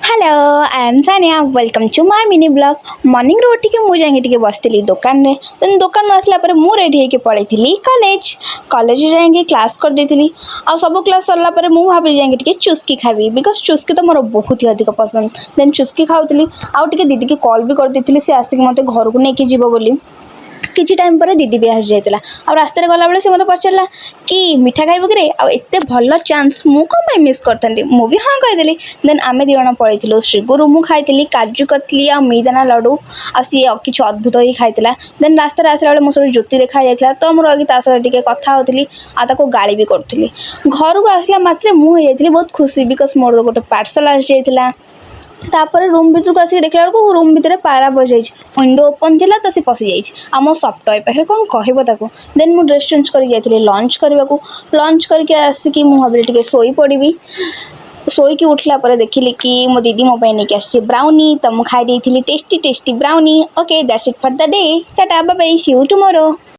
Hello I am Sania welcome to my mini blog morning रो उठिके मु जाके बसती दुकान रे देन दुकान आसला पर मु रेडी होके पड़े कॉलेज कॉलेज जाके क्लास कर देती आ सब क्लास सरला पर मु भाभी जाके चुस्की खाबी बिकज चुस्की तो मोर बहुत ही अधिक पसंद देन चुस्की खाऊली आउ टे दीदी की कॉल भी कर देती सी आसिक मत घर को लेकिन जीव बोली किसी टाइम पर दीदी भी आसी जाता आ रास्ते गला बेले से मतलब पचारा कि मिठा खाइब कि एत भल चान्स मु कौन मिस करती मुझे हाँ कहीदेली देन आम दी जन पलू श्रीगुरु मु खाई काजू कतली आ मिदाना लड्डू आ सी किसी अद्भुत ही खाई देन रास्ते आसला बेले मो सब ज्योति देखा जाता तो मुझे रही कथा होती आपको गाड़ी भी करी घर को आसला मात्रे मुझे बहुत खुशी बिकज मोर गोटे पार्सल आसी जाता तापर रूम भर को आसिक देखला बेलू रूम भितर पारा बजाई विंडो ओपन थी तो सी पशि जाइए आम सफ्टवेयर पाखे कौन कहता देन मुझे ड्रेस चेंज कर लंच करने को लंच करके आसिक भाविली टे शोई पड़ी शोईकी उठला पर देखिली कि मो दीदी मो नहीं आसी ब्राउनी तो मुझे खाई tasty tasty brownie okay that's it for the day tata bye bye see you tomorrow.